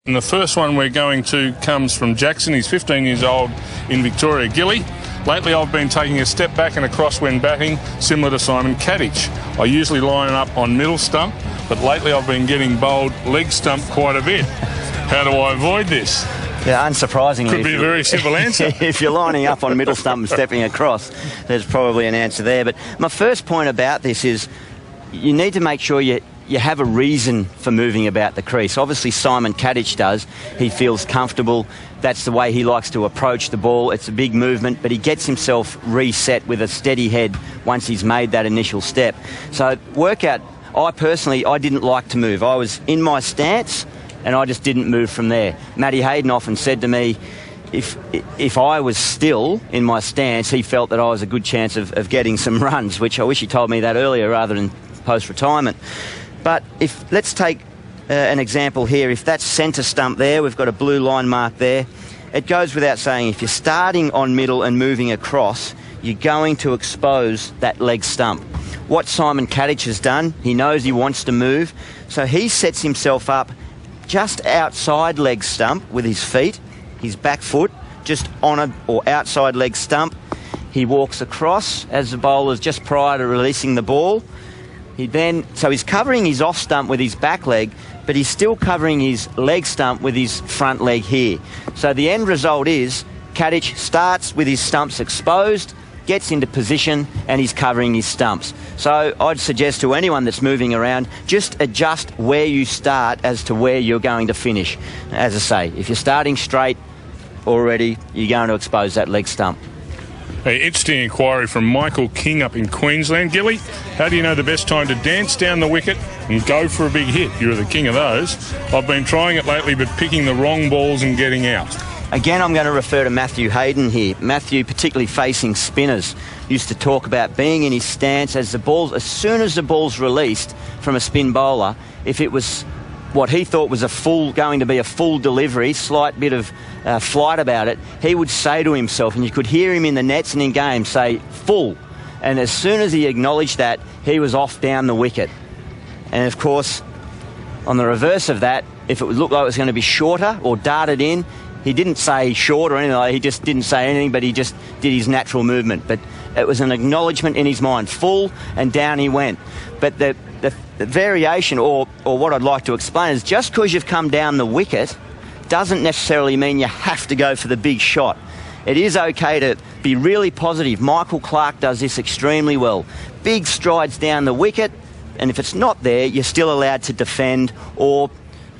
And the first one we're going to comes from Jackson. He's 15 years old in Victoria. Gilly, lately I've been taking a step back and across when batting, similar to Simon Kadich. I usually line up on middle stump, but lately I've been getting bowled leg stump quite a bit. How do I avoid this? Yeah, unsurprisingly. Could be a very simple answer. If you're lining up on middle stump and stepping across, there's probably an answer there. But my first point about this is you need to make sure you have a reason for moving about the crease. Obviously, Simon Kadich does. He feels comfortable. That's the way he likes to approach the ball. It's a big movement, but he gets himself reset with a steady head once he's made that initial step. So workout, I didn't like to move. I was in my stance and I just didn't move from there. Matty Hayden often said to me, if I was still in my stance, he felt that I was a good chance of getting some runs, which I wish he told me that earlier rather than post-retirement. But let's take an example here. If that's centre stump there, we've got a blue line mark there. It goes without saying, if you're starting on middle and moving across, you're going to expose that leg stump. What Simon Kadich has done, he knows he wants to move, so he sets himself up just outside leg stump with his feet, his back foot, just on or outside leg stump. He walks across as the bowler's just prior to releasing the ball. So he's covering his off stump with his back leg, but he's still covering his leg stump with his front leg here. So the end result is Kadich starts with his stumps exposed, gets into position, and he's covering his stumps. So I'd suggest to anyone that's moving around, just adjust where you start as to where you're going to finish. As I say, if you're starting straight already, you're going to expose that leg stump. Hey, interesting inquiry from Michael King up in Queensland. Gilly, how do you know the best time to dance down the wicket and go for a big hit? You're the king of those. I've been trying it lately, but picking the wrong balls and getting out. Again, I'm going to refer to Matthew Hayden here. Matthew, particularly facing spinners, used to talk about being in his stance as soon as the ball's released from a spin bowler, if it was what he thought was going to be a full delivery, slight bit of flight about it, he would say to himself, and you could hear him in the nets and in games say, full. And as soon as he acknowledged that, he was off down the wicket. And of course, on the reverse of that, if it would look like it was going to be shorter or darted in, he didn't say short or anything like that. He just didn't say anything, but he just did his natural movement. But it was an acknowledgement in his mind, full, and down he went. But the variation, or what I'd like to explain, is just because you've come down the wicket doesn't necessarily mean you have to go for the big shot. It is okay to be really positive. Michael Clarke does this extremely well. Big strides down the wicket, and if it's not there, you're still allowed to defend or,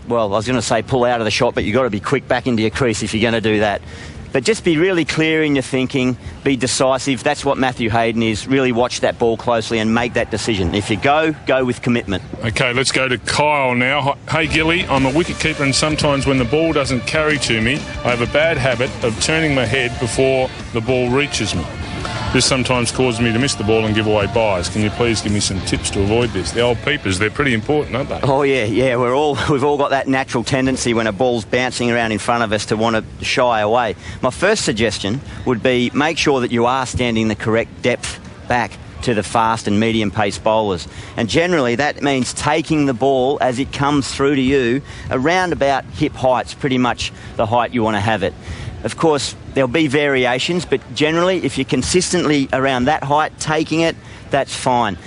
well, I was going to say pull out of the shot, but you've got to be quick back into your crease if you're going to do that. But just be really clear in your thinking, be decisive. That's what Matthew Hayden is. Really watch that ball closely and make that decision. If you go with commitment. Okay, let's go to Kyle now. Hey, Gilly, I'm a wicket keeper, and sometimes when the ball doesn't carry to me, I have a bad habit of turning my head before the ball reaches me. This sometimes causes me to miss the ball and give away buys. Can you please give me some tips to avoid this? The old peepers, they're pretty important, aren't they? Oh, yeah. We've all got that natural tendency when a ball's bouncing around in front of us to want to shy away. My first suggestion would be make sure that you are standing the correct depth back to the fast and medium pace bowlers. And generally that means taking the ball as it comes through to you around about hip heights, pretty much the height you want to have it. Of course, there'll be variations, but generally, if you're consistently around that height, taking it, that's fine.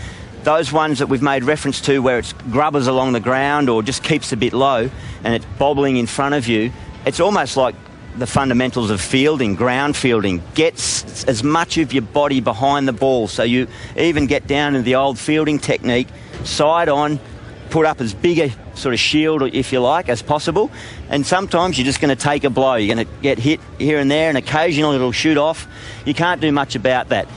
Those ones that we've made reference to where it's grubbers along the ground or just keeps a bit low and it's bobbling in front of you, it's almost like the fundamentals of fielding, ground fielding. Get as much of your body behind the ball, so you even get down to the old fielding technique, side on, put up as big a sort of shield, if you like, as possible. And sometimes you're just going to take a blow. You're going to get hit here and there, and occasionally it'll shoot off. You can't do much about that.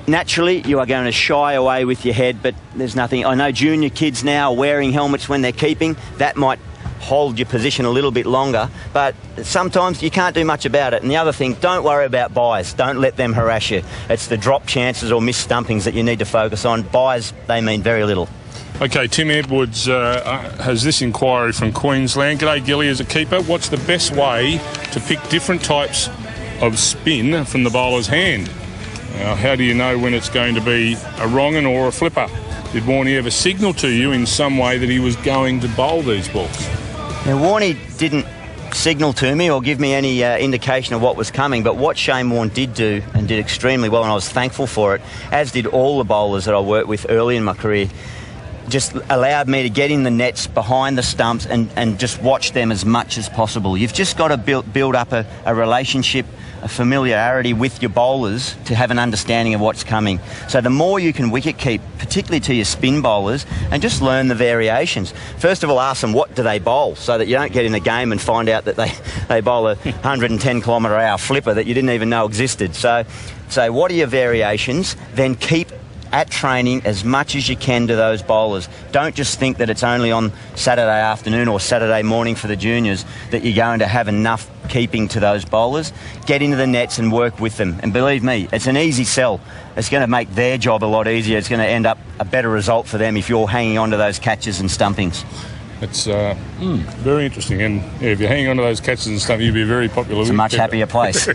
Naturally, you are going to shy away with your head, but there's nothing. I know junior kids now are wearing helmets when they're keeping. That might hold your position a little bit longer, but sometimes you can't do much about it. And the other thing, don't worry about buys. Don't let them harass you. It's the drop chances or missed stumpings that you need to focus on. Buys, they mean very little. Okay, Tim Edwards has this inquiry from Queensland. G'day, Gilly, as a keeper, what's the best way to pick different types of spin from the bowler's hand? How do you know when it's going to be a wrong-un or a flipper? Did Warnie ever signal to you in some way that he was going to bowl these balls? Now, Warnie didn't signal to me or give me any indication of what was coming, but what Shane Warne did do, and did extremely well, and I was thankful for it, as did all the bowlers that I worked with early in my career, just allowed me to get in the nets behind the stumps and just watch them as much as possible. You've just got to build up a relationship, a familiarity with your bowlers to have an understanding of what's coming. So the more you can wicket keep, particularly to your spin bowlers, and just learn the variations. First of all, ask them what do they bowl, so that you don't get in the game and find out that they bowl a 110 km/h flipper that you didn't even know existed. So what are your variations? Then keep at training as much as you can to those bowlers. Don't just think that it's only on Saturday afternoon or Saturday morning for the juniors that you're going to have enough keeping to those bowlers. Get into the nets and work with them. And believe me, it's an easy sell. It's going to make their job a lot easier. It's going to end up a better result for them if you're hanging on to those catches and stumpings. It's very interesting. And if you're hanging on to those catches and stuff, you'll be a very popular. It's a much happier place.